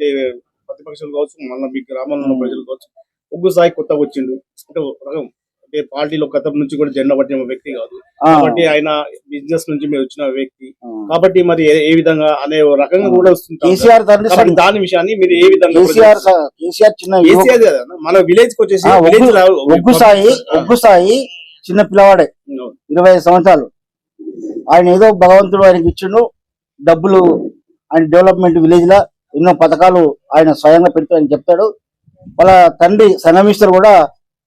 అంటే ప్రతిపక్షాలు కావచ్చు, మళ్ళీ మీ గ్రామంలో ఉన్న ప్రజలు కావచ్చు, ఒగ్గు సాయి కొత్తగా వచ్చిండు. అంటే ఒక రకం అంటే పార్టీలో గతం నుంచి కూడా జెండా పట్టిన వ్యక్తి కాదు కాబట్టి, ఆయన బిజినెస్ నుంచి మీరు వచ్చిన వ్యక్తి కాబట్టి మరి ఏ విధంగా అనే రకంగా కూడా వస్తుంది. దాని విషయాన్ని మీరు ఏ విధంగా మన విలేజ్ కి వచ్చేసి ఒగ్గు సాయి చిన్న పిల్లవాడే 25 సంవత్సరాలు. ఆయన ఏదో భగవంతుడు ఆయనకి ఇచ్చిండు డబ్బులు. ఆయన డెవలప్మెంట్ విలేజ్ లా ఎన్నో పథకాలు ఆయన స్వయంగా పెడుతూ ఆయన చెప్తాడు. వాళ్ళ తండ్రి సంగమేశ్వర్ కూడా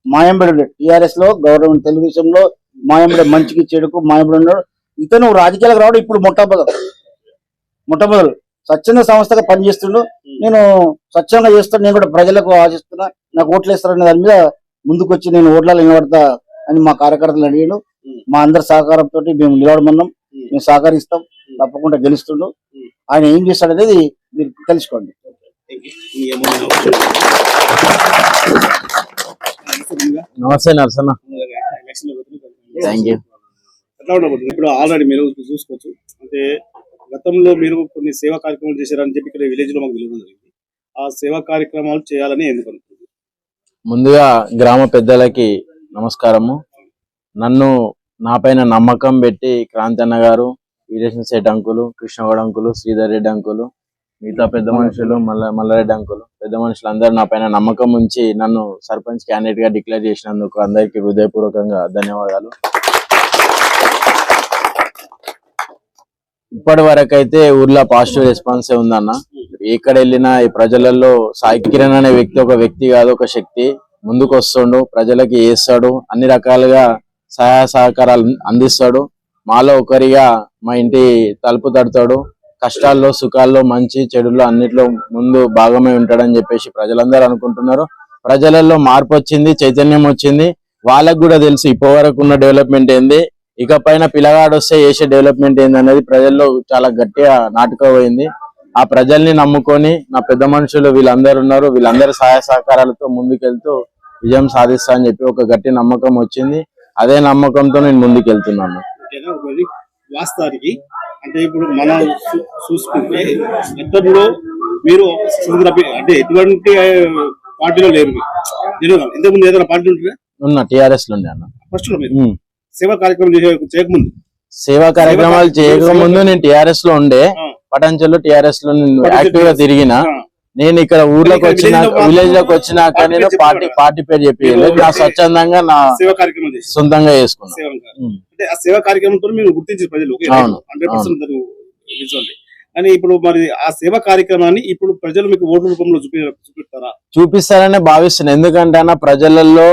మాయంబడి టిఆర్ఎస్ లో, గవర్నమెంట్ తెలుగుదేశంలో మాయంబడి మంచికి చెడుకు మాయంబడి ఉన్నాడు. ఇతను రాజకీయాలకు రావడం ఇప్పుడు మొట్టమొదలు స్వచ్ఛంద సంస్థగా పనిచేస్తుండు. నేను స్వచ్ఛంగా చేస్తాను, నేను కూడా ప్రజలకు ఆశిస్తున్నా, నాకు ఓట్లు వేస్తారనే దాని మీద ముందుకొచ్చి నేను ఓట్లలో నిలబడతా అని మా కార్యకర్తలు అడిగాడు. మా అందరి సహకారంతో మేము నిలబడమన్నాం. మేము సహకరిస్తాం, తప్పకుండా గెలుస్తుండు. ఆయన ఏం చేస్తాడు అనేది మీరు తెలుసుకోండి. నమస్తే నరసన్న. ఇప్పుడు ఆల్రెడీ మీరు చూసుకోవచ్చు, అంటే గతంలో మీరు కొన్ని సేవా కార్యక్రమాలు చేశారని చెప్పి ఇక్కడ విలేజ్ లో మాకు తెలియదు. ఆ సేవా కార్యక్రమాలు చేయాలని ఎందుకు అనుకుంటున్నారు? ముందుగా గ్రామ పెద్దలకి నమస్కారము. నన్ను నా పైన నమ్మకం పెట్టి క్రాంతన్న గారు, Veeresham Shetty uncle, Krishna Goud uncle, Sridhar Reddy uncle, మిగతా పెద్ద మనుషులు, మల్లారెడ్డి అంకులు, పెద్ద మనుషులు అందరూ నా పైన నమ్మకం ఉంచి నన్ను సర్పంచ్ క్యాండిడేట్ గా డిక్లేర్ చేసినందుకు అందరికి హృదయపూర్వకంగా ధన్యవాదాలు. ఇప్పటి వరకు అయితే ఊర్లో పాజిటివ్ రెస్పాన్సే ఉందన్న. ఎక్కడ వెళ్ళినా ఈ ప్రజలలో సాయి కిరణ్ అనే వ్యక్తి ఒక వ్యక్తి కాదు, ఒక శక్తి. ముందుకు వస్తుండు, ప్రజలకి చేస్తాడు, అన్ని రకాలుగా సహాయ సహకారాలు అందిస్తాడు. మాలో ఒకరిగా మా ఇంటి తలుపు తడతాడు. కష్టాల్లో సుఖాల్లో మంచి చెడుల్లో అన్నిట్లో ముందు భాగమే ఉంటాడని చెప్పేసి ప్రజలందరూ అనుకుంటున్నారు. ప్రజలలో మార్పు వచ్చింది, చైతన్యం వచ్చింది. వాళ్ళకు కూడా తెలుసు ఇప్పటి వరకు ఉన్న డెవలప్మెంట్ ఏంది, ఇక పైన పిల్లగాడు వస్తే చేసే డెవలప్మెంట్ ఏంది అనేది ప్రజల్లో చాలా గట్టిగా నాటుకుపోయింది. ఆ ప్రజల్ని నమ్ముకొని నా పెద్ద మనుషులు వీళ్ళందరూ ఉన్నారు. వీళ్ళందరూ సహాయ సహకారాలతో ముందుకెళ్తూ విజయం సాధిస్తా అని చెప్పి ఒక గట్టి నమ్మకం వచ్చింది. అదే నమ్మకంతో నేను ముందుకెళ్తున్నాను. వాస్తవానికి అంటే ఇప్పుడు మనం చూసుకుంటే గతంలో మీరు అంటే ఎటువంటి పార్టీలో లేరు, ఇంతకుముందు ఏదైనా పార్టీ ఉంటుందా? ఉన్నా, టిఆర్ఎస్ లో అన్న. ఫస్ట్ లో మీరు సేవా కార్యక్రమం చేయకముందు, సేవా కార్యక్రమాలు చేయకముందు నేను టిఆర్ఎస్ లో ఉండే. పటాన్చెల్లో టిఆర్ఎస్ లో నేను యాక్టివ్ గా తిరిగిన. నేను ఇక్కడ ఊర్లోకి వచ్చిన, విలేజ్ లోకి వచ్చినాక నేను పార్టీ పేరు చెప్పి నా స్వచ్ఛందంగా నా సేవా కార్యక్రమం సొంతంగా చేసుకున్నాను. అంటే ఆ సేవా కార్యక్రమంతో మీరు గుర్తించారు ప్రజలు 100%. కానీ ఇప్పుడు మరి ఆ సేవా కార్యక్రమాన్ని ఇప్పుడు ప్రజలు మీకు ఓట్ల రూపంలో చూపిస్తారనే భావిస్తున్నా. ఎందుకంటే అన్న ప్రజలలో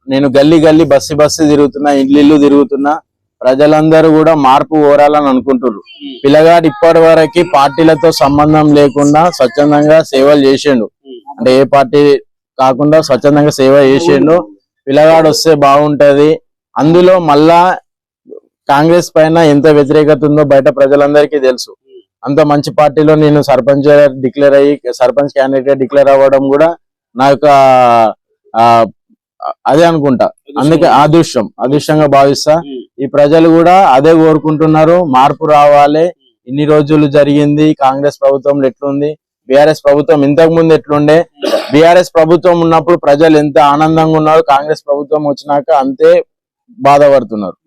నేను గల్లీ గల్లీ బస్సు తిరుగుతున్నా, ఇల్లు తిరుగుతున్నా. ప్రజలందరూ కూడా మార్పు కోరాలని అనుకుంటున్నారు. పిల్లగాడు ఇప్పటి వరకు పార్టీలతో సంబంధం లేకుండా స్వచ్ఛందంగా సేవలు చేసిండు. అంటే ఏ పార్టీ కాకుండా స్వచ్ఛందంగా సేవ చేసిండు. పిల్లగాడు వస్తే బాగుంటది. అందులో మళ్ళా కాంగ్రెస్ పైన ఎంత వ్యతిరేకత ఉందో బయట ప్రజలందరికీ తెలుసు. అంత మంచి పార్టీలో నేను సర్పంచ్ డిక్లేర్ అయ్యి సర్పంచ్ క్యాండిడేట్ డిక్లేర్ అవ్వడం కూడా నా యొక్క అదే అనుకుంటా. అందుకే అదృష్టంగా భావిస్తా. ఈ ప్రజలు కూడా అదే కోరుకుంటున్నారు, మార్పు రావాలి. ఇన్ని రోజులు జరిగింది కాంగ్రెస్ ప్రభుత్వంలో ఎట్లుంది, బీఆర్ఎస్ ప్రభుత్వం ఇంతకు ముందు ఎట్లుండే, బీఆర్ఎస్ ప్రభుత్వం ఉన్నప్పుడు ప్రజలు ఎంత ఆనందంగా ఉన్నారు, కాంగ్రెస్ ప్రభుత్వం వచ్చినాక అంతే బాధపడుతున్నారు.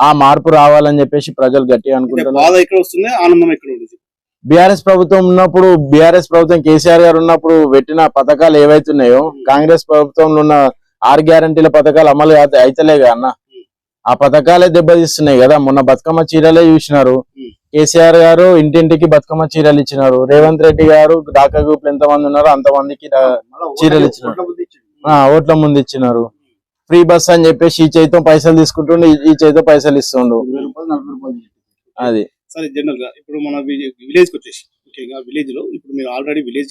ఆ మార్పు రావాలని చెప్పేసి ప్రజలు గట్టిగా అనుకుంటున్నారు. బీఆర్ఎస్ ప్రభుత్వం ఉన్నప్పుడు, బీఆర్ఎస్ ప్రభుత్వం కేసీఆర్ గారు ఉన్నప్పుడు పెట్టిన పథకాలు ఏవైతున్నాయో కాంగ్రెస్ ప్రభుత్వంలో ఉన్న 6 గ్యారంటీల పథకాలు అమలు అయితలేగా అన్న. ఆ పథకాలే దెబ్బతీస్తున్నాయి కదా. మొన్న బతుకమ్మ చీరలే చూసినారు. కేసీఆర్ గారు ఇంటింటికి బతుకమ్మ చీరలు ఇచ్చినారు. రేవంత్ రెడ్డి గారు డాకా గ్రూప్ ఎంత మంది ఉన్నారో అంతమందికి చీరలు ఇచ్చినారు, ఓట్ల ముందు ఇచ్చినారు. ఫ్రీ బస్ అని చెప్పేసి ఈ చేతితో పైసలు తీసుకుంటుండే, ఈ చేతితో పైసలు ఇస్తుండు. అది సరే. జనరల్ గా ఇప్పుడు మన విలేజ్ కి వచ్చేసి ముఖ్యంగా విలేజ్ లో ఇప్పుడు మీరు ఆల్రెడీ విలేజ్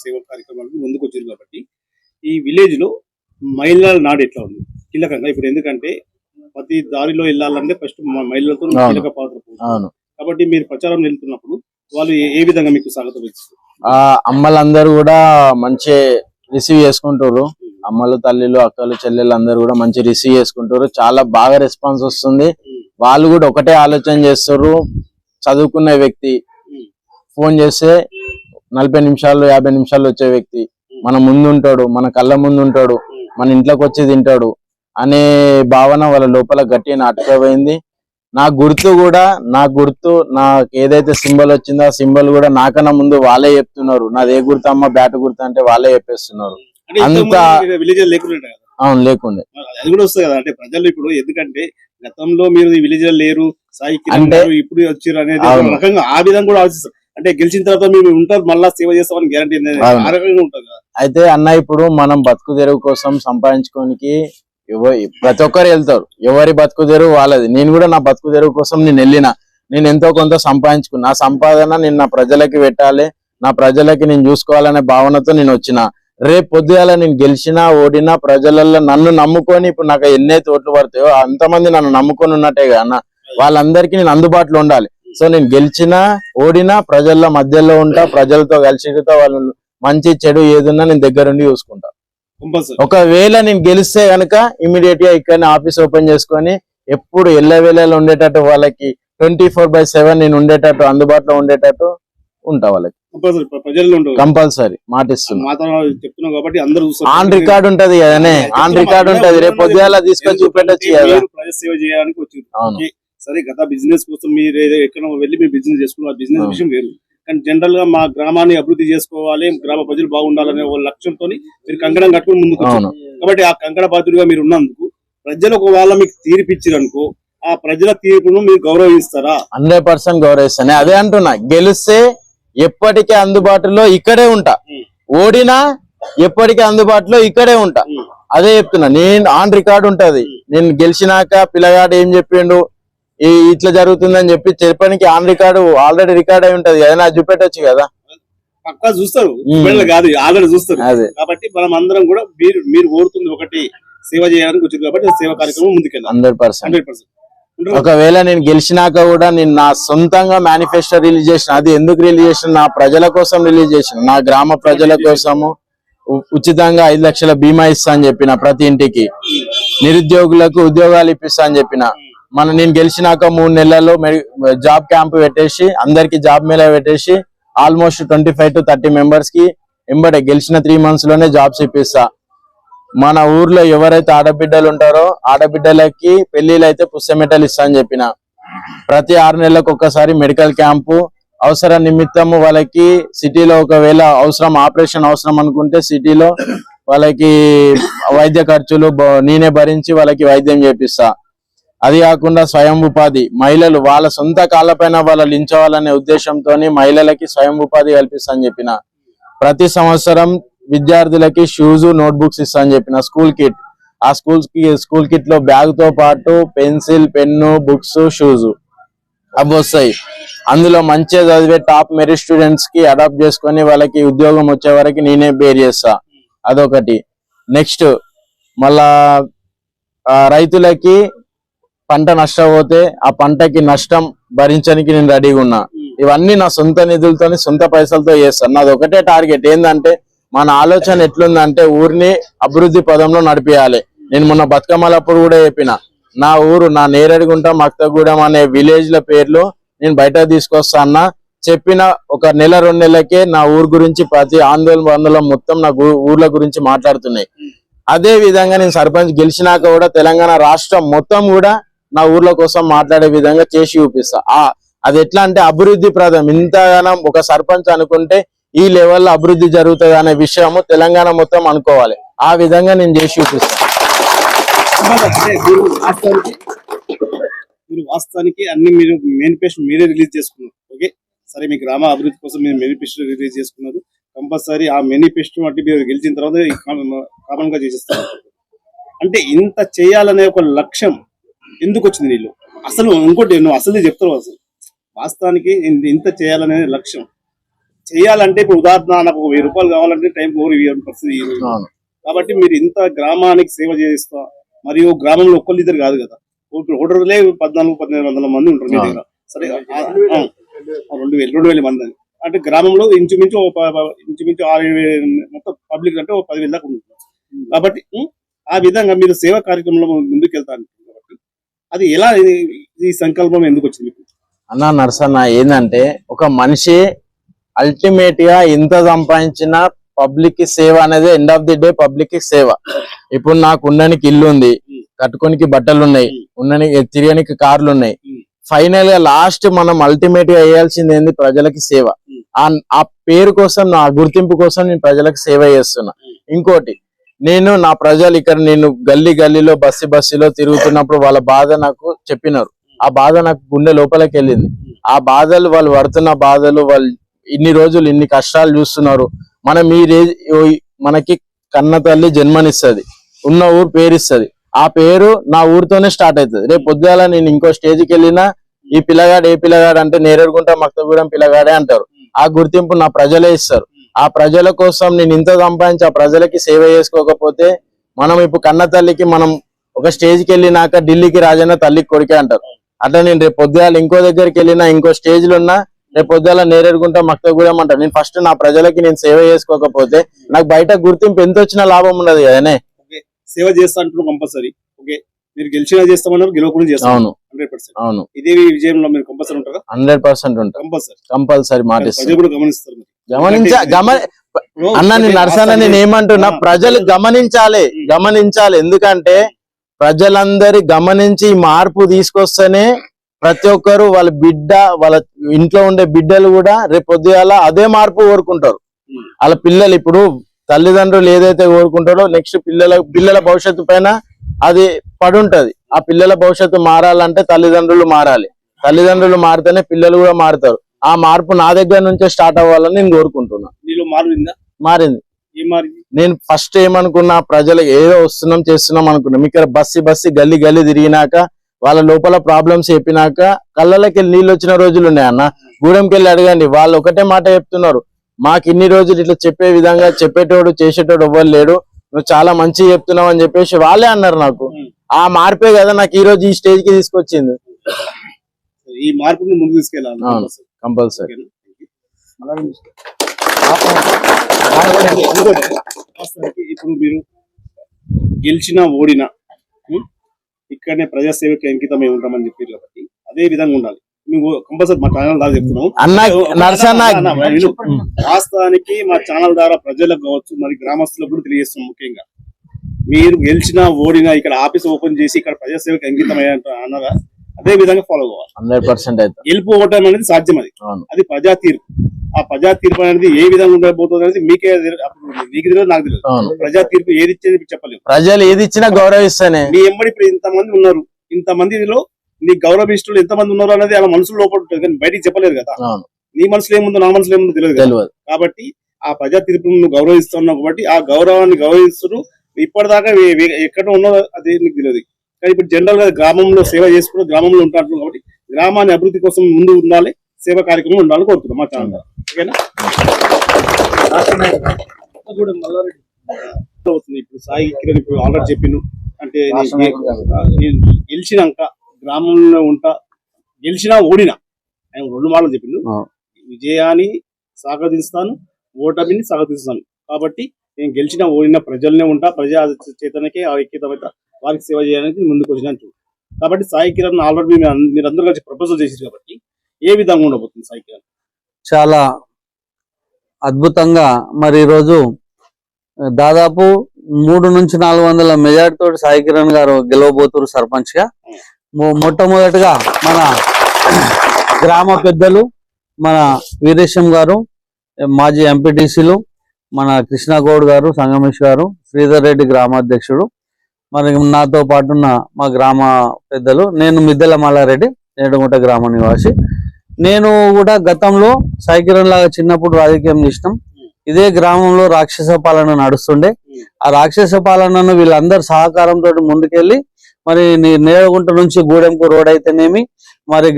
సేవా కార్యక్రమాలకు ముందుకు వచ్చారు కాబట్టి ఈ విలేజ్ లో మహిళల నాడు ఎట్లా ఉంది కీలకంగా? ఇప్పుడు ఎందుకంటే ప్రతి దారిలో వెళ్ళాలంటే ఫస్ట్ మహిళలతో కీలక పాత్ర కాబట్టి మీరు ప్రచారం వెళ్తున్నప్పుడు వాళ్ళు ఏ విధంగా మీకు స్వాగతం ఇస్తారు? అమ్మలందరూ కూడా మంచి రిసీవ్ చేసుకుంటారు. అమ్మలు, తల్లిలు, అక్కలు, చెల్లెలు అందరూ కూడా మంచి రిసీవ్ చేసుకుంటారు. చాలా బాగా రెస్పాన్స్ వస్తుంది. వాళ్ళు కూడా ఒకటే ఆలోచన చేస్తారు. చదువుకున్న వ్యక్తి ఫోన్ చేస్తే 40 నిమిషాలు 50 నిమిషాలు వచ్చే వ్యక్తి మన ముందు ఉంటాడు, మన కళ్ళ ముందు ఉంటాడు, మన ఇంట్లోకి వచ్చి తింటాడు అనే భావన వాళ్ళ లోపల గట్టిగా నాటుకుపోయింది. నాకు ఏదైతే సింబల్ వచ్చిందో ఆ సింబల్ కూడా నాకన్నా ముందు వాళ్ళే చెప్తున్నారు. నాది ఏ గుర్తు అమ్మ, బ్యాట్ గుర్తు అంటే వాళ్ళే చెప్పేస్తున్నారు. అంతా విలేజ్ లేకుండా అవును లేకుండే అది కూడా వస్తుంది కదా. అంటే ప్రజలు ఇప్పుడు ఎందుకంటే గతంలో మీరు విలేజ్ లో లేరు, సాయి కిరణ్ అంటే గారు ఇప్పుడు వచ్చారు అనేది అవును. ఒక రకంగా ఆ విధంగా కూడా ఆలోచిస్తారు. అంటే గెలిచిన తర్వాత మీరు ఉంటారు, మళ్ళా సేవ చేస్తామని గ్యారంటీ అవును. ఆ రకంగా ఉంటుంది కదా. అయితే అన్న ఇప్పుడు మనం బతుకు తెరువు కోసం సంపాదించుకోనికి ప్రతి ఒక్కరు వెళ్తారు, ఎవరి బతుకు తెరువు వాళ్ళది. నేను కూడా నా బతుకు తెరువు కోసం నేను ఎంతో కొంత సంపాదించుకున్నా. ఆ సంపాదన నేను నా ప్రజలకి పెట్టాలి, నా ప్రజలకి నేను చూసుకోవాలనే భావనతో నేను వచ్చిన. రేపు పొద్దుగాల నేను గెలిచినా ఓడినా ప్రజలలో నన్ను నమ్ముకొని, ఇప్పుడు నాకు ఎన్నైతే ఓట్లు పడతాయో అంతమంది నన్ను నమ్ముకొని ఉన్నట్టే కదా, వాళ్ళందరికీ నేను అందుబాటులో ఉండాలి. సో నేను గెలిచినా ఓడినా ప్రజల మధ్యలో ఉంటా, ప్రజలతో కలిసి వాళ్ళు మంచి చెడు ఏదున్నా నేను దగ్గరుండి చూసుకుంటా. కంపల్సరీ ఒకవేళ నేను గెలిస్తే గనక ఇమీడియట్ గా ఇక్కడ ఆఫీస్ ఓపెన్ చేసుకొని ఎప్పుడు ఎల్లవేళలో ఉండేటట్టు వాళ్ళకి 24/7 నేను ఉండేటట్టు, అందుబాటులో ఉండేటట్టు ఉంటా వాళ్ళకి. కంపల్సరీ ప్రజల్లో ఉంటుంది. కంపల్సరీ మాటిస్తున్నా. మాట్లాడాలి చెప్తున్నాం కాబట్టి అందరూ ఆన్ రికార్డ్ ఉంటది కదనే, ఆన్ రికార్డ్ ఉంటది. రేపు పొద్దుగాల తీసుకొచ్చి చూపెట్టచ్చు కదా. ప్రజా సేవ చేయడానికి వచ్చింది. అవును. ఓకే. సరే గత బిజినెస్ కోసం మీరు ఎక్కడ వెళ్ళి మీరు బిజినెస్ చేసుకున్నారు, ఆ బిజినెస్ అవును. విషయం వేరు. కానీ జనరల్ గా మా గ్రామాన్ని అభివృద్ధి చేసుకోవాలి, గ్రామ ప్రజలు బాగుండాలనే ఒక లక్ష్యంతో మీరు కంకణం కట్టుకుని ముందుకు వచ్చారు. అవును. కాబట్టి ఆ కంకణ బాధ్యుడిగా మీరు ఉన్నందుకు ప్రజలు ఒకవేళ మీకు తీర్పు ఇచ్చారనుకో, ఆ ప్రజల తీర్పును మీరు గౌరవిస్తారా? 100% గౌరవిస్తానే. అదే అంటున్నా, గెలిస్తే ఎప్పటికీ అందుబాటులో ఇక్కడే ఉంటా, ఓడినా ఎప్పటికీ అందుబాటులో ఇక్కడే ఉంటా. అదే చెప్తున్నా, నేను ఆన్ రికార్డ్ ఉంటది. నేను గెలిచినాక పిల్లగాడు ఏం చెప్పిండు, ఇట్లా జరుగుతుందని చెప్పడానికి ఆన్ రికార్డు ఆల్రెడీ రికార్డ్ అయి ఉంటది కదా, నాకు చూపెట్టొచ్చు కదా. పక్కా చూస్తారు, కాదు ఆల్రెడీ చూస్తారు. అదే కాబట్టి మనం అందరం కూడా మీరు కోరుతుంది ఒకటి, సేవ చేయడానికి వచ్చింది కాబట్టి సేవ కార్యక్రమం ముందుకెళ్ళాలి 100%. 100%. ఒకవేళ నేను గెలిచినాక కూడా నేను నా సొంతంగా మేనిఫెస్టో రిలీజ్ చేసిన. అది ఎందుకు రిలీజ్ చేసిన? నా ప్రజల కోసం రిలీజ్ చేసిన, నా గ్రామ ప్రజల కోసము. ఉచితంగా 5 లక్షల బీమా ఇస్తా అని చెప్పిన, ప్రతి ఇంటికి నిరుద్యోగులకు ఉద్యోగాలు ఇప్పిస్తా అని చెప్పిన. నేను గెలిచినాక 3 నెలల్లో జాబ్ క్యాంప్ పెట్టేసి, అందరికి జాబ్ మేళా పెట్టేసి ఆల్మోస్ట్ 25 to 30 మెంబర్స్ కి ఎంబడే గెలిచిన 3 months లోనే జాబ్స్ ఇప్పిస్తా. మన ఊర్లో ఎవరైతే ఆడబిడ్డలు ఉంటారో ఆడబిడ్డలకి పెళ్లిళ్ళు అయితే పుస్తమెటలు ఇస్తా అని చెప్పిన. ప్రతి 6 నెలలకు ఒక్కసారి మెడికల్ క్యాంపు, అవసర నిమిత్తము వాళ్ళకి సిటీలో ఒకవేళ ఆపరేషన్ అవసరం అనుకుంటే సిటీలో వాళ్ళకి వైద్య ఖర్చులు నేనే భరించి వాళ్ళకి వైద్యం చేపిస్తా. అది కాకుండా స్వయం ఉపాధి, మహిళలు వాళ్ళ సొంత కాళ్ళపైన వాళ్ళు నిల్చోవాలనే ఉద్దేశంతో మహిళలకి స్వయం ఉపాధి కల్పిస్తా అని చెప్పిన. ప్రతి సంవత్సరం విద్యార్థులకి షూస్, నోట్బుక్స్ ఇస్తా అని చెప్పిన. స్కూల్ కిట్, ఆ స్కూల్ కిట్ లో బ్యాగ్ తో పాటు పెన్సిల్, పెన్ను, బుక్స్, షూస్ అవి వస్తాయి. అందులో మంచిగా చదివే టాప్ మెరిట్ స్టూడెంట్స్ కి అడాప్ట్ చేసుకొని వాళ్ళకి ఉద్యోగం వచ్చే వరకు నేనే బేర్ చేస్తా. అదొకటి. నెక్స్ట్ మళ్ళా రైతులకి పంట నష్టపోతే ఆ పంటకి నష్టం భరించడానికి నేను రెడీగా ఉన్నా. ఇవన్నీ నా సొంత నిధులతో, సొంత పైసలతో చేస్తాను. నాది ఒకటే టార్గెట్ ఏంటంటే, మన ఆలోచన ఎట్లుందంటే ఊరిని అభివృద్ధి పదంలో నడిపియాలి. నేను మొన్న బతుకమ్మలప్పుడు కూడా చెప్పిన, నా ఊరు, నా నేరేడుగుంట, మక్తగూడెం అనే విలేజ్ ల పేర్లు నేను బయట తీసుకొస్తా అన్న. చెప్పిన ఒక 1-2 నెలలకే నా ఊరు గురించి ప్రతి ఆందోళన మొత్తం నా ఊర్ల గురించి మాట్లాడుతున్నాయి. అదే విధంగా నేను సర్పంచ్ గెలిచినాక కూడా తెలంగాణ రాష్ట్రం మొత్తం కూడా నా ఊర్ల కోసం మాట్లాడే విధంగా చేసి చూపిస్తా. అది ఎట్లా అంటే అభివృద్ధి ప్రదం. ఇంతగానం ఒక సర్పంచ్ అనుకుంటే ఈ లెవెల్లో అభివృద్ధి జరుగుతుంది అనే విషయము తెలంగాణ మొత్తం అనుకోవాలి. ఆ విధంగా నేను చేసి చూపిస్తాను. మీరు వాస్తవానికి అన్ని మీరు మేనిఫెస్టో మీరే రిలీజ్ చేసుకున్నారు. ఓకే, సరే మీ గ్రామ అభివృద్ధి కోసం మీరు మేనిఫెస్టో రిలీజ్ చేసుకున్నారు. కంపల్సరీ ఆ మేనిఫెస్టో అంటే మీరు గెలిచిన తర్వాత కామన్ గా చేసేస్తారు. అంటే ఇంత చేయాలనే ఒక లక్ష్యం ఎందుకు వచ్చింది నీళ్ళు? అసలు ఇంకోటి నువ్వు అసలు చెప్తావు, అసలు వాస్తవానికి ఇంత చేయాలనే లక్ష్యం చేయాలంటే, ఇప్పుడు ఉదాహరణ నాకు 1000 రూపాయలు కావాలంటే టైం పరిస్థితి. కాబట్టి మీరు ఇంత గ్రామానికి సేవ చేస్తా, మరియు గ్రామంలో ఒక్కళ్ళిద్దరు కాదు కదా, ఓటర్లే 1400-1500 మంది ఉంటారు మీ దగ్గర. సరే 2000 మంది అంటే గ్రామంలో ఇంచుమించు 6,000 మొత్తం పబ్లిక్ అంటే 10,000 దాకా ఉంటుంది. కాబట్టి ఆ విధంగా మీరు సేవా కార్యక్రమంలో ముందుకు వెళ్తారు కాబట్టి అది ఎలా, ఈ సంకల్పం ఎందుకు వచ్చింది? అన్న నర్సన్న ఏంటంటే, ఒక మనిషి అల్టిమేట్ గా ఇంత సంపాదించిన పబ్లిక్ కి సేవ అనేది end of the day public కి సేవ. ఇప్పుడు నాకు ఉండడానికి ఇల్లు ఉంది, కట్టుకోనికి బట్టలు ఉన్నాయి, ఉండడానికి తిరగడానికి కార్లు ఉన్నాయి. ఫైనల్ గా లాస్ట్ మనం అల్టిమేట్ గా వేయాల్సింది ఏంది? ప్రజలకి సేవ. ఆ పేరు కోసం, నా గుర్తింపు కోసం నేను ప్రజలకు సేవ చేస్తున్నా. ఇంకోటి, నేను నా ప్రజలు ఇక్కడ నేను గల్లీలో బస్సులో తిరుగుతున్నప్పుడు వాళ్ళ బాధ నాకు చెప్పినారు. ఆ బాధ నాకు గుండె లోపలికి వెళ్ళింది. ఆ బాధలు వాళ్ళు పడుతున్న బాధలు, వాళ్ళు ఇన్ని రోజులు ఇన్ని కష్టాలు చూస్తున్నారు. మనం మనకి కన్న తల్లి జన్మనిస్తుంది, ఉన్న ఊరు పేరిస్తుంది. ఆ పేరు నా ఊరితోనే స్టార్ట్ అవుతుంది. రేపు పొద్దుగాల నేను ఇంకో స్టేజ్కి వెళ్ళినా ఈ పిల్లగాడు ఏ పిల్లగాడు అంటే నేరేడుగుంట మక్తగూడెం పిల్లగాడే అంటారు. ఆ గుర్తింపు నా ప్రజలే ఇస్తారు. ఆ ప్రజల కోసం నేను ఇంత సంపాదించి ఆ ప్రజలకి సేవ చేసుకోకపోతే, మనం ఇప్పుడు కన్న తల్లికి మనం ఒక స్టేజ్కి వెళ్ళినాక ఢిల్లీకి రాజన్న తల్లికి కొడుకే అంటారు. అట్లా నేను రేపు పొద్దుగాల ఇంకో దగ్గరికి వెళ్ళినా, ఇంకో స్టేజ్ లో ఉన్నా, రేపు పొద్దుగాల నేరేడుగుంట మక్తగూడెం అంటారు. నేను ఫస్ట్ నా ప్రజలకి నేను సేవ చేసుకోకపోతే నాకు బయట గుర్తింపు ఎంత వచ్చినా లాభం ఉండదు కదనే. సేవ చేస్తా అంటున్నారు కంపల్సరీ. ఓకే, మీరు గెలిచినా చేస్తామన్నారు, గెలవకుండా చేస్తాం. అవును 100%. అవును, ఇదే విజయంలో మీరు కంపల్సరీ ఉంటారా? 100% ఉంటా. కంపల్సరీ మాట ప్రజలు కూడా గమనిస్తారు. అన్న నేను నరసన్న నేను ఏమంటున్నా, ప్రజలు గమనించాలి. ఎందుకంటే ప్రజలందరి గమనించి మార్పు తీసుకొస్తేనే ప్రతి ఒక్కరు వాళ్ళ బిడ్డ, వాళ్ళ ఇంట్లో ఉండే బిడ్డలు కూడా రేపు పొద్దుగాల అదే మార్పు కోరుకుంటారు. వాళ్ళ పిల్లలు ఇప్పుడు తల్లిదండ్రులు ఏదైతే కోరుకుంటారో నెక్స్ట్ పిల్లల భవిష్యత్తు పైన అది పడుంటది. ఆ పిల్లల భవిష్యత్తు మారాలంటే తల్లిదండ్రులు మారాలి. తల్లిదండ్రులు మారితేనే పిల్లలు కూడా మారుతారు. ఆ మార్పు నా దగ్గర నుంచే స్టార్ట్ అవ్వాలని నేను కోరుకుంటున్నా. మారింది. నేను ఫస్ట్ ఏమనుకున్నా, ప్రజలు ఏదో వస్తున్నాం చేస్తున్నాం అనుకున్నాం. ఇక్కడ బస్సి గల్లీ తిరిగినాక వాళ్ళ లోపల ప్రాబ్లమ్స్ చెప్పినాక కళ్ళకి నీళ్ళు వచ్చిన రోజులు ఉన్నాయి అన్న. గూడెంకి వెళ్ళి అడగండి, వాళ్ళు ఒకటే మాట చెప్తున్నారు, మాకు ఇన్ని రోజులు ఇట్లా చెప్పే విధంగా చెప్పేటోడు చేసేటోడు ఎవ్వరు లేడు, నువ్వు చాలా మంచిగా చెప్తున్నావు అని చెప్పేసి వాళ్ళే అన్నారు నాకు. ఆ మార్పే కదా నాకు ఈ రోజు ఈ స్టేజ్ కి తీసుకొచ్చింది. ఈ మార్పుని ముందు తీసుకెళ్ళాలి కంపల్సరీ. ఇప్పుడు మీరు గెలిచినా ఓడినా ఇక్కడనే ప్రజాసేవకి అంకితమై ఉంటామని చెప్పారు కాబట్టి అదే విధంగా ఉండాలి. మేము కంపల్సరీ మా ఛానల్ ద్వారా చెప్తున్నాం. వాస్తవానికి మా ఛానల్ ద్వారా ప్రజలకు కావచ్చు, మరి గ్రామస్తులకు కూడా తెలియజేస్తున్నాం. ముఖ్యంగా మీరు గెలిచినా ఓడినా ఇక్కడ ఆఫీస్ ఓపెన్ చేసి ఇక్కడ ప్రజాసేవకి అంకితమై అన్నారా, అదే విధంగా ఫాలో అవ్వాలి. 100% అయితే గెలుపు ఓటం అనేది సాధ్యం. అది ప్రజా తీర్పు. ఆ ప్రజా తీర్పు అనేది ఏ విధంగా ఉండబోతుంది అనేది మీకే మీకు తెలియదు, నాకు తెలియదు. ప్రజా తీర్పు ఏది ఇచ్చేది చెప్పలేదు. ప్రజలు ఏది ఇచ్చినా గౌరవిస్తానే. మీ ఎంబడి ఇప్పుడు ఇంతమంది ఉన్నారు, ఇంతమందిలో నీ గౌరవిష్టులు ఎంతమంది ఉన్నారు అనేది అలా మనసులో లోపల ఉంటుంది, కానీ బయటికి చెప్పలేదు కదా. నీ మనసులో ఏముందో నా మనసులో ఏముందో తెలియదు. కాబట్టి ఆ ప్రజా తీర్పును నువ్వు గౌరవిస్తున్నావు కాబట్టి ఆ గౌరవాన్ని గౌరవిస్తూ ఇప్పటిదాకా ఎక్కడ ఉన్నదో అది నీకు తెలియదు. కానీ ఇప్పుడు జనరల్ గా గ్రామంలో సేవ చేసుకుంటూ గ్రామంలో ఉంటారు కాబట్టి గ్రామాన్ని అభివృద్ధి కోసం ముందు ఉండాలి, సేవా కార్యక్రమం ఉండాలని కోరుతున్నాం మా ఛానల్. ఓకేనా? ఇప్పుడు సాయి కిరణ్ ఇప్పుడు ఆల్రెడీ చెప్పిండు అంటే నేను గెలిచినాక గ్రామంలో ఉంటా, గెలిచినా ఓడినా ఆయన 2 మాటలు చెప్పిండు. విజయాన్ని స్వాగతిస్తాను, ఓటమిని స్వాగతిస్తాను. కాబట్టి నేను గెలిచినా ఓడినా ప్రజలనే ఉంటా, ప్రజా చేతనకే ఐక్యతమైతే వారికి సేవ చేయడానికి ముందుకు వచ్చినాను. కాబట్టి సాయి కిరణ్ ఆల్రెడీ మీరందరూ కలిసి ప్రపోజల్ చేశారు కాబట్టి ఏ విధంగా ఉండబోతుంది సాయి కిరణ్? చాలా అద్భుతంగా మరి ఈరోజు దాదాపు 300 నుంచి 400 మెజార్టీ తోటి సాయి కిరణ్ గారు గెలవబోతున్నారు సర్పంచ్ గా. మొట్టమొదటిగా మన గ్రామ పెద్దలు మన వీరేశం గారు, మాజీ ఎంపీటీసీలు మన కృష్ణగౌడ్ గారు, సంగమేష్ గారు, శ్రీధర్ రెడ్డి గ్రామాధ్యక్షుడు, మరి నాతో పాటున్న మా గ్రామ పెద్దలు, నేను మిద్దెల మల్లారెడ్డి, నేడుగుంట గ్రామ నివాసి. నేను కూడా గతంలో సాయి కిరణ్ లాగా చిన్నప్పుడు రాజకీయం చేసినాం. ఇదే గ్రామంలో రాక్షస పాలన నడుస్తుండే. ఆ రాక్షస పాలనను వీళ్ళందరి సహకారంతో ముందుకెళ్లి మరి నేడుగుంట నుంచి గూడెంకు రోడ్ అయితేనేమి, మరి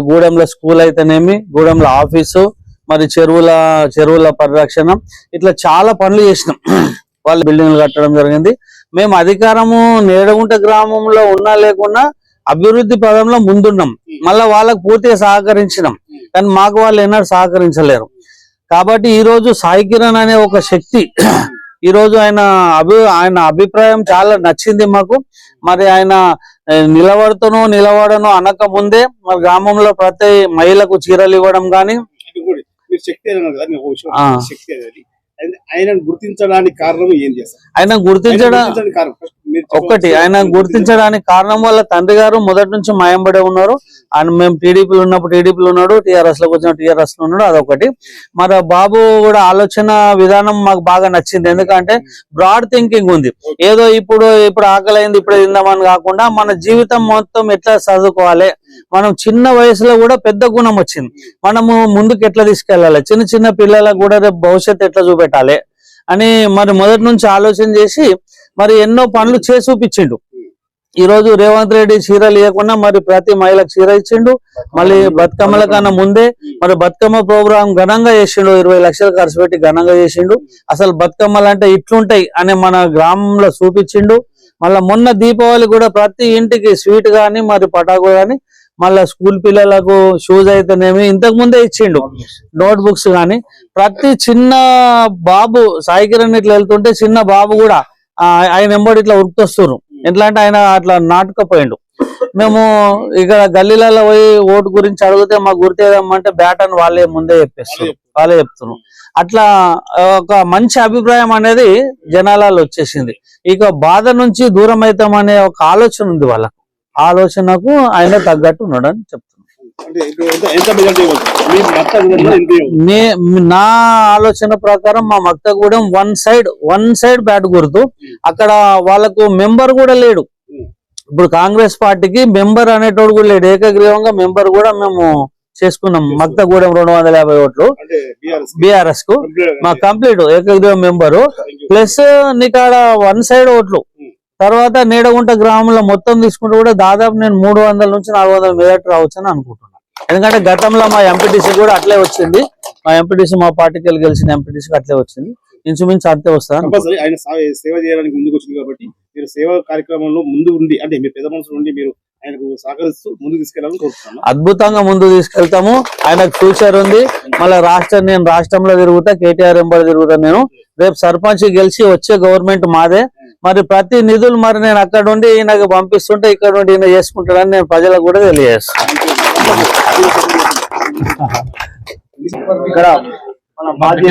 గూడెంలో స్కూల్ అయితేనేమి, గూడెంలో ఆఫీసు, మరి చెరువుల పరిరక్షణ, ఇట్లా చాలా పనులు చేసినాం. వాళ్ళు బిల్డింగ్లు కట్టడం జరిగింది. మేము అధికారము నేడుగుంట గ్రామంలో ఉన్నా లేకున్నా అభివృద్ధి పదంలో ముందున్నాం. మళ్ళా వాళ్ళకు పూర్తిగా సహకరించినాం, కానీ మాకు వాళ్ళు ఎన్నడూ సహకరించలేరు. కాబట్టి ఈ రోజు సాయి కిరణ్ అనే ఒక శక్తి, ఈ రోజు ఆయన అభిప్రాయం చాలా నచ్చింది మాకు. మరి ఆయన నిలబడను అనక ముందే మరి గ్రామంలో ప్రతి మహిళకు చీరలు ఇవ్వడం కానీ, మీరు శక్తి అన్నారు కదా మీరు ఒక విషయం ఆ. శక్తి అనేది ఆయన గుర్తించడానికి కారణం ఏం చేస్తారు ఆయన గుర్తించడం కారణం first మీరు ఒక్కటి ఆయన గుర్తించడానికి కారణం వాళ్ళ తండ్రి గారు మొదటి నుంచి మాయంబడే ఉన్నారు. ఆయన మేము టీడీపీలో ఉన్నప్పుడు టీడీపీలో ఉన్నాడు, టీఆర్ఎస్ లోకి వచ్చిన టీఆర్ఎస్ లో ఉన్నాడు, అదొకటి. మరి బాబు కూడా ఆలోచన విధానం మాకు బాగా నచ్చింది. ఎందుకంటే బ్రాడ్ థింకింగ్ ఉంది. ఏదో ఇప్పుడు ఆకలైంది ఇప్పుడు తిందామని కాకుండా మన జీవితం మొత్తం ఎట్లా చదువుకోవాలి, మనం చిన్న వయసులో కూడా పెద్ద గుణం వచ్చింది, మనము ముందుకు ఎట్లా తీసుకెళ్లాలి, చిన్న చిన్న పిల్లలకు కూడా రేపు భవిష్యత్తు ఎట్లా చూపెట్టాలి అని మరి మొదటి నుంచి ఆలోచన చేసి మరి ఎన్నో పనులు చేసి చూపించిండు. ఈ రోజు రేవంత్ రెడ్డి చీరలు ఇవ్వకుండా మరి ప్రతి మహిళకు చీర ఇచ్చిండు. మళ్ళీ బతుకమ్మల కన్నా ముందే మరి బతుకమ్మ ప్రోగ్రాం ఘనంగా చేసిండు, 20 లక్షలు ఖర్చు పెట్టి ఘనంగా చేసిండు. అసలు బతుకమ్మలు అంటే ఇట్లుంటాయి అని మన గ్రామంలో చూపించిండు. మళ్ళీ మొన్న దీపావళి కూడా ప్రతి ఇంటికి స్వీట్ గాని మరి పటాకు గాని మళ్ళా స్కూల్ పిల్లలకు షూస్ అయితేనేమి ఇంతకు ముందే ఇచ్చిండు, నోట్ బుక్స్ గాని. ప్రతి చిన్న బాబు సాయి కిరణ్ ఇట్లా వెళ్తుంటే చిన్న బాబు కూడా ఆయన ఎంబడి ఇట్లా ఉరుకుతొస్తున్నారు. ఎట్లా అంటే ఆయన అట్లా నాటుకపోయిండు. మేము ఇక్కడ గల్లీలలో పోయి ఓటు గురించి అడిగితే మాకు గుర్తేదమ్మంటే బ్యాట్ అని వాళ్ళే ముందే చెప్పేస్తారు, వాళ్ళే చెప్తున్నారు. అట్లా ఒక మంచి అభిప్రాయం అనేది జనాలలో వచ్చేసింది. ఇక బాధ నుంచి దూరం అవుతామనే ఒక ఆలోచన ఉంది వాళ్ళకు. ఆలోచనకు ఆయన తగ్గట్టు ఉన్నాడని చెప్తున్నాను. అంటే ఎంత మెజారిటీ మీ మత విధంగా ఎంత నా ఆలోచన ప్రకారం మా మక్తగూడెం వన్ సైడ్ బ్యాట్ గుర్తు. అక్కడ వాళ్ళకు మెంబర్ కూడా లేడు. ఇప్పుడు కాంగ్రెస్ పార్టీకి మెంబర్ అనేటోడు కూడా లేడు. ఏకగ్రీవంగా మెంబర్ కూడా మేము చేసుకున్నాం. మక్తగూడెం 250 ఓట్లు అంటే బీఆర్ఎస్ కు మా కంప్లీట్ ఏకగ్రీవం మెంబరు ప్లస్ నీకాడ వన్ సైడ్ ఓట్లు. తర్వాత నీడగుంట గ్రామంలో మొత్తం తీసుకుంటే కూడా దాదాపు నేను 300 నుంచి 400 మెజార్టీ రావచ్చు అని అనుకుంటున్నాను. ఎందుకంటే గతంలో మా ఎంపీటీసీ కూడా అట్లే వచ్చింది. మా ఎంపీటీసీ మా పార్టీకి గెలిచిన ఎంపీటీసీకి అట్లే వచ్చింది. ఇంచుమించు అంతే వస్తుంది. కంపల్సరీ ఆయన సేవ చేయడానికి ముందుకు వచ్చింది కాబట్టి మీరు సేవా కార్యక్రమంలో ముందు ఉండి అంటే మీ పెద్ద మనసు నుండి మీరు ఆయనకు సహకరిస్తూ ముందుకు తీసుకెళ్లాలని కోరుతున్నాను. అద్భుతంగా ముందు తీసుకెళ్తాము. ఆయనకు ఫ్యూచర్ ఉంది. మళ్ళీ నేను రాష్ట్రంలో తిరుగుతా, కేటీఆర్ ఎంబడి తిరుగుతా. నేను రేపు సర్పంచ్ గెలిచి వచ్చే గవర్నమెంట్ మాదే. మరి ప్రతి నిధులు మరి నేను అక్కడ ఉండి ఈయనకు పంపిస్తుంటే ఇక్కడ నుండి ఈయన చేసుకుంటాడని నేను ప్రజలకు కూడా తెలియజేస్తాను. ఇక్కడ మన మాజీ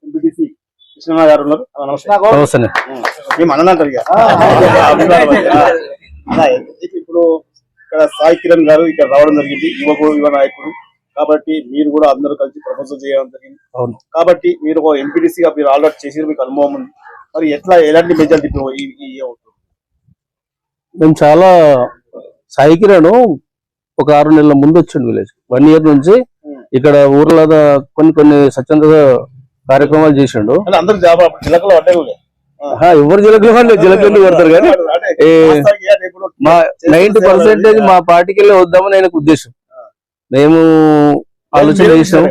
ఎంపీటీసీ కృష్ణ గారు ఉన్నారు. నమస్తే. మేము అన్నంటారు ఇక. ఇప్పుడు ఇక్కడ సాయి కిరణ్ గారు ఇక్కడ రావడం జరిగింది, యువ నాయకుడు కాబట్టి మీరు కూడా అందరూ కలిసి ప్రపోజల్ చేయడం జరిగింది. కాబట్టి మీరు ఒక ఎంపీటీసీగా మీరు ఆల్రెడీ చేసి మీకు అనుభవం ఉంది. మరి ఎలాంటి మెజారిటీ మేము చాలా సాయి కిరణ్ ఒక 6 నెలల ముందు వచ్చిండు విలేజ్. 1 ఇయర్ నుంచి ఇక్కడ ఊర్లో కొన్ని స్వచ్ఛంద కార్యక్రమాలు చేసిండు. అందరూ జిలకలో ఎవరు జిలకలు కొడతారు కానీ 90% మా పార్టీకి వెళ్ళి వద్దామని ఆయనకు ఉద్దేశం. మేము ఆలోచన చేసినాం,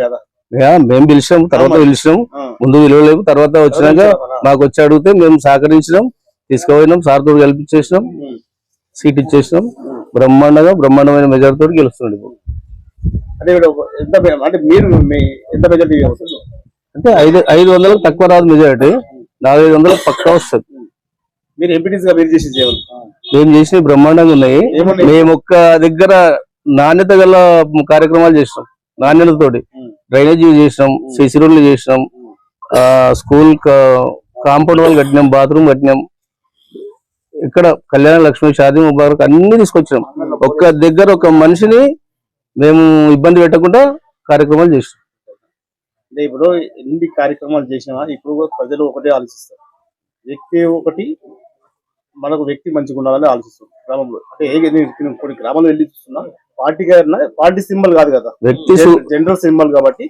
మేము పిలిచినాం, తర్వాత పిలిచినాం, ముందు విలువలేము, తర్వాత వచ్చినాక మాకు వచ్చి అడిగితే మేము సహకరించినాం, తీసుకుపోయినాం, సార్ తోడు గెలిపించేసినాం, సీట్ ఇచ్చేసినాం. బ్రహ్మాండమైన మెజారిటీతో గెలుస్తుండే. అంటే 500లకు తక్కువ రాదు మెజారిటీ, 400-500 పక్కా వస్తుంది. మీరు ఎంపీటీసీగా మేము చేసినవి బ్రహ్మాండంగా ఉన్నాయి. మేము ఒక్క దగ్గర నాణ్యత గల కార్యక్రమాలు చేసినాం. నాణ్యతతోటి డ్రైనేజీ చేసినాం, సిసి రోడ్లు చేసినాం, స్కూల్ కాంపౌండ్ వాళ్ళు కట్టినాం, బాత్రూమ్ కట్టినాం. ఇక్కడ కళ్యాణ లక్ష్మి, షాదీ ముబారక్ అన్ని తీసుకొచ్చినాం. ఒక్క దగ్గర ఒక మనిషిని మేము ఇబ్బంది పెట్టకుండా కార్యక్రమాలు చేసినాం. అంటే ఇప్పుడు ఎన్ని కార్యక్రమాలు చేసినా ఇప్పుడు ప్రజలు ఒకటే ఆలోచిస్తారు, వ్యక్తి ఒకటి, మనకు వ్యక్తి మంచిగా ఉండాలని ఆలోచిస్తాం గ్రామంలో. అంటే కొన్ని గ్రామంలో వెళ్ళి చూస్తున్నా పార్టీ సింబల్ కాదు కదా, వ్యక్తి జనరల్ సింబల్. కాబట్టి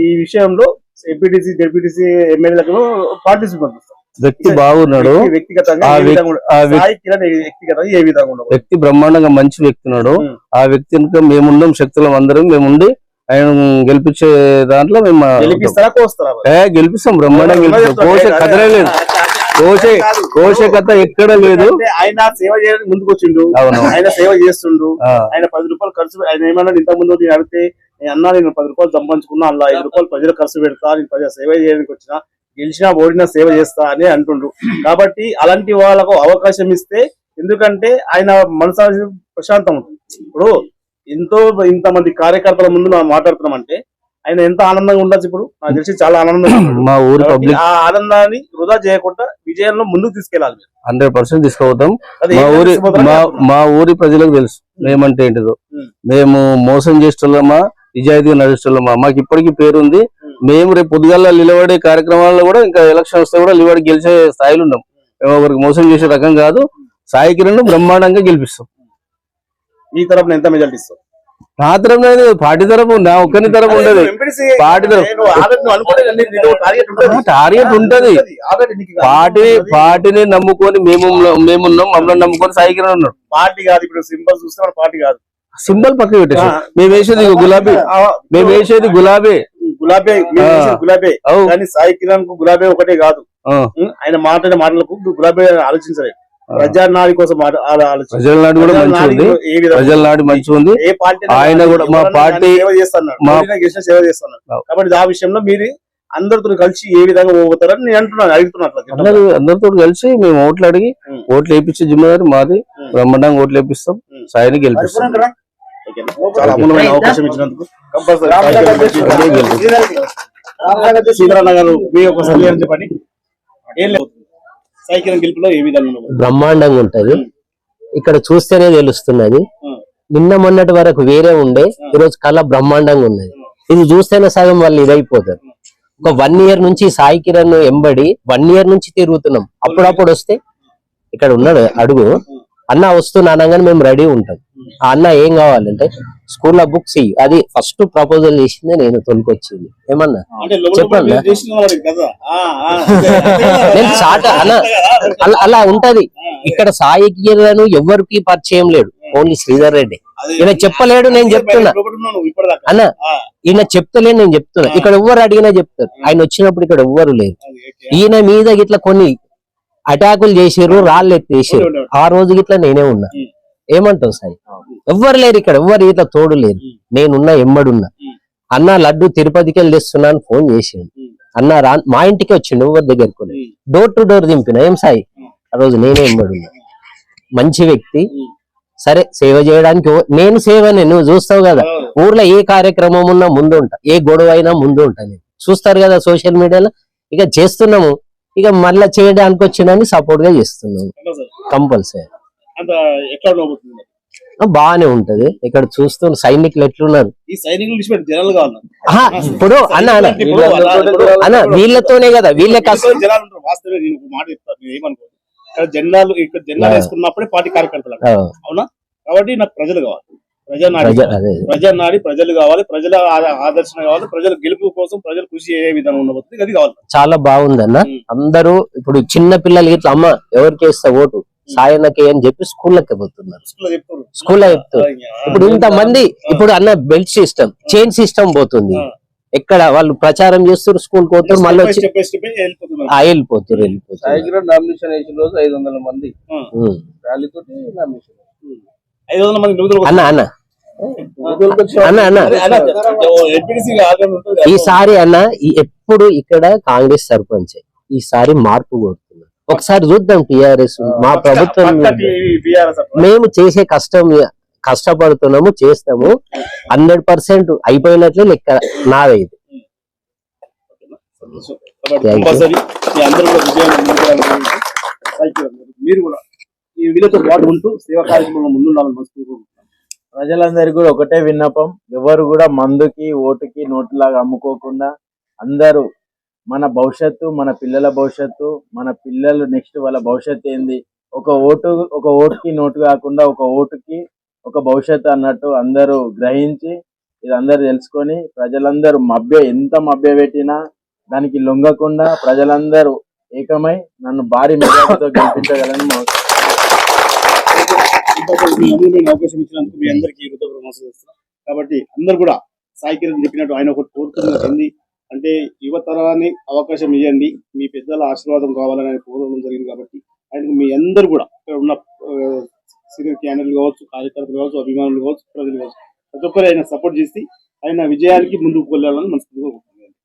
ఈ విషయంలో ఎంపీటీసీ, డెప్యూటీసీ, ఎమ్మెల్యేలకు పార్టీ సింబల్ చూస్తాం. వ్యక్తి బాగున్నాడు, వ్యక్తిగతంగా ఏ విధంగా ఉండదు. వ్యక్తి బ్రహ్మాండంగా మంచి వ్యక్తి ఉన్నాడు. ఆ వ్యక్తి మేముండం, శక్తులం అందరం మేముండి ఆయన గెలిపించే దాంట్లో మేము గెలిపిస్తాం. బ్రహ్మాండంగా గెలిపిస్తాం. కథనే లేదు, కోశ కథ ఎక్కడ లేదు. ఆయన సేవ చేయడానికి ముందుకు వచ్చిండు, ఆయన సేవ చేస్తుండు. ఆయన 10 రూపాయలు ఖర్చు, ఆయన ఏమన్నా ఇంత ముందు నేను అడిగితే అన్నా నేను 10 రూపాయలు సంపాదించుకున్నా, అలా 5 రూపాయలు ప్రజలు ఖర్చు పెడతా, నేను ప్రజల సేవ చేయడానికి వచ్చినా, గెలిచినా ఓడినా సేవ చేస్తా అని అంటుండు. కాబట్టి అలాంటి వాళ్ళకు అవకాశం ఇస్తే, ఎందుకంటే ఆయన మనసు ప్రశాంతం ఉంటుంది. ఇప్పుడు ఇంతమంది కార్యకర్తల ముందు మనం మాట్లాడుతున్నామంటే ఆయన ఎంత ఆనందంగా ఉండొచ్చు ఇప్పుడు నాకు తెలిసి చాలా ఆనందంగా ఉన్నాడు. మా ఊరి కాబట్టి పబ్లిక్ ఆ ఆనందాన్ని వృధా చేయకుండా విజయంలో ముందుకు తీసుకెళ్ళాలి మీరు. 100% తీసుకుపోతాం. అది మా ఏం ఊరి తీసుకుపోతారో మా చెప్పండి. మా ఊరి ప్రజలకు తెలుసు మేమంటే ఏంటిదో. ఉం. మేము మోసం చేస్తున్నామా నిజాయితీగా నడుస్తున్నామా మాకు ఇప్పటికీ పేరుంది. మేము రేపు పొద్దుగాల నిలబడే కార్యక్రమాల్లో కూడా ఇంకా ఎలక్షన్ వస్తే కూడా నిలబడి గెలిచే స్థాయిలో ఉన్నాం. మేము ఒకరికి మోసం చేసే రకం కాదు. సాయి కిరణ్ బ్రహ్మాండంగా గెలిపిస్తాం. మీ తరపున ఎంత మెజార్టీ ఇస్తావు? నా తరపు పార్టీ తరపు నా ఒక్కని తరపు ఉండదు. పార్టీ టార్గెట్ ఉంటది. పార్టీని నమ్ముకొని మేమున్నాం. మమ్మల్ని నమ్ముకొని సాయి కిరణ్ ఉన్నాడు. పార్టీ కాదు, ఇప్పుడు సింబల్ చూస్తే మన పార్టీ కాదు. సింబల్ పక్క పెట్టేసి మేము వేసేది గులాబీ. మేము వేసేది గులాబీ. గులాబీ గులాబీ అవు. కానీ సాయి కిరణ్ కు గులాబీ ఒకటే కాదు. ఆ. ఆయన మాట్లాడే మాటలకు గులాబీ ఆలోచించలేదు. ప్రజానాడి కోసం ఆలోచించారు. ప్రజల నాడు కూడా మంచిగా ఉంది. ఏ విధంగా ప్రజల నాడు మంచిగా ఉంది. ఏ పార్టీ ఆయన కూడా మా పార్టీ సేవ చేస్తున్నాడు. మా- సేవ చేస్తున్నాడు. కాబట్టి ఆ విషయంలో మీరు అందరితో కలిసి ఏ విధంగా పోతారని నేను అంటున్నాను, అడుగుతున్నట్లు. అందరితో కలిసి మేము ఓట్లు అడిగి ఉం. ఓట్లు వేయించే జిమ్మదారి మాది. ఉం. బ్రహ్మాండంగా ఓట్లు వేపిస్తాం. ఉం. సాయిని గెలిపిస్తాం. చాలా అమూల్యమైన అవకాశం ఇచ్చినందుకు సీతారామ గారు మీ యొక్క సందేహం చెప్పండి. ఏం లేదు, సాయి కిరణ్ గెలుపులో ఏ విధంగా ఉండబోతుంది? బ్రహ్మాండంగా ఉంటది. ఇక్కడ చూస్తేనే తెలుస్తున్నది. నిన్న మొన్నటి వరకు వేరే ఉండే, ఈరోజు కళ బ్రహ్మాండంగా ఉన్నది. ఇది చూస్తేనే సగం వాళ్ళు ఇదైపోతారు. ఒక 1 year నుంచి సాయి కిరణ్ ఎంబడి 1 year నుంచి తిరుగుతున్నాం. అప్పుడప్పుడు వస్తే ఇక్కడ ఉన్నాడు అడుగు అన్న వస్తున్నా అనగానే మేము రెడీ ఉంటాం. ఆ అన్న ఏం కావాలంటే స్కూల్లో బుక్స్ ఇయ్యి, అది ఫస్ట్ ప్రపోజల్ చేసిందే నేను తొలికొచ్చింది. ఏమన్నా అంటే లోపల చెప్పండి. మీరు చేసిన వాడు కదా. నేను చాట అన్న అలా ఉంటది. ఇక్కడ సాయి కిరణ్ ఎవరికి పరిచయం లేడు, ఓన్లీ శ్రీధర్ రెడ్డి. ఈయన చెప్పలేడు, నేను చెప్తున్నా అన్న. ఈయన చెప్తలేడు, నేను చెప్తున్నా. ఇక్కడ ఎవ్వరు అడిగినా చెప్తారు. ఆయన వచ్చినప్పుడు ఇక్కడ ఎవ్వరు లేరు. ఈయన మీద గిట్లా కొన్ని అటాకులు చేసారు, రాళ్ళు ఎత్తేసారు. ఆ రోజు గిట్లా నేనే ఉన్నా. ఏమంటావు సాయి? ఎవ్వరు లేరు ఇక్కడ, ఎవ్వరు ఇట్లా తోడు లేరు. నేనున్నా, ఎమ్మడున్నా. అన్న లడ్డు తిరుపతికి వెళ్ళి తెస్తున్నాను ఫోన్ చేసిండు. అన్న మా ఇంటికి వచ్చిండు, ఎవరి దగ్గరకు డోర్ టు డోర్ దింపిన. ఏం సాయి? ఆ రోజు నేనే ఎమ్మడున్నా. మంచి వ్యక్తి. సరే సేవ చేయడానికి నేను సేవనే, నువ్వు చూస్తావు కదా. ఊర్లో ఏ కార్యక్రమం ఉన్నా ముందు ఉంటా, ఏ గొడవ అయినా ముందు ఉంటా. నేను చూస్తారు కదా సోషల్ మీడియాలో. ఇక చేస్తున్నాము, ఇక మళ్ళా చేయడానికి వచ్చిందని సపోర్ట్ గా చేస్తున్నాము. కంపల్సరీ బాగానే ఉంటది. ఇక్కడ చూస్తున్న సైనికులు ఎట్లున్నారు. ఈ సైనికులు జనాలు కావాలి. ఇప్పుడు అన్న వీళ్ళతోనే కదా, వీళ్ళే కష్టం. జనాలు ఉంటారు. వాస్తవే, నేను ఒక మాట చెప్తాను, నేను ఏమనుకోను. ఇక్కడ జెండాలు వేసుకున్నప్పుడే పార్టీ కార్యకర్తలు అవునా. కాబట్టి నాకు ప్రజలు కావాలి. ప్రజానాడి ప్రజలు కావాలి. ప్రజల ఆదర్శన కావాలి. ప్రజల గెలుపు కోసం ప్రజలు కృషి ఏ విధంగా ఉండబోతుంది, అది కావాలి. చాలా బాగుంది అన్న. అందరూ ఇప్పుడు చిన్న పిల్లలు ఇట్లా అమ్మ ఎవరికి వేస్తా ఓటు సాయనకి అని చెప్పి స్కూళ్ళకి పోతున్నారు. స్కూల్లో చెప్తారు. ఇప్పుడు ఇంతమంది ఇప్పుడు అన్న బెల్ట్ సిస్టమ్, చైన్ సిస్టమ్ పోతుంది. ఎక్కడ వాళ్ళు ప్రచారం చేస్తారు, స్కూల్ పోతారు, మళ్ళీ వచ్చి వెళ్ళిపోతారు. నామినేషన్ వేసిన రోజు 500 మంది ర్యాలీతోటి నామినేషన్. 500 మంది అన్న అన్న అన్న అన్న ఈసారి అన్న ఎప్పుడు ఇక్కడ కాంగ్రెస్ సర్పంచ్, ఈసారి మార్పు కోరుతున్నారు. ఒకసారి చూద్దాం టిఆర్ఎస్ మా ప్రభుత్వం. మేము చేసే కష్టపడుతున్నాము, చేస్తాము. 100% అయిపోయినట్లే లెక్క నాదైదు. మీరు కూడా ఈ వీళ్ళతో పాటు ఉంటూ సేవా కార్యక్రమంలో ముందుండాలని మనస్ఫూర్తిగా ప్రజలందరికీ కూడా ఒకటే విన్నపం, ఎవరు కూడా మందుకి ఓటుకి నోటులాగా అమ్ముకోకుండా అందరూ మన భవిష్యత్తు, మన పిల్లల భవిష్యత్తు, మన పిల్లలు నెక్స్ట్ వాళ్ళ భవిష్యత్తు ఏంది, ఒక ఓటుకి నోటు కాకుండా ఒక ఓటుకి ఒక భవిష్యత్తు అన్నట్టు అందరూ గ్రహించి ఇది అందరూ తెలుసుకొని ప్రజలందరూ ఎంత మభ్య పెట్టినా దానికి లొంగకుండా ప్రజలందరూ ఏకమై నన్ను భారీ మెజారిటీతో గెలిపించగలని అవకాశం ఇచ్చినందుకు మీ అందరికీ కాబట్టి అందరు కూడా సాయి కిరణ్ చెప్పినట్టు ఆయన ఒకటి కోరుతున్నది అంటే యువతరాన్ని అవకాశం ఇవ్వండి, మీ పెద్దల ఆశీర్వాదం కావాలని ఆయన కోరడం జరిగింది. కాబట్టి ఆయనకు మీ అందరు కూడా ఇక్కడ ఉన్న సీనియర్ క్యాండిడేట్లు కావచ్చు, కార్యకర్తలు కావచ్చు, అభిమానులు కావచ్చు, ప్రజలు కావచ్చు, ప్రతి ఒక్కరు ఆయన సపోర్ట్ చేసి ఆయన విజయానికి ముందుకు వెళ్ళాలని మనస్ఫూర్తిగా కోరుకుంటున్నాను.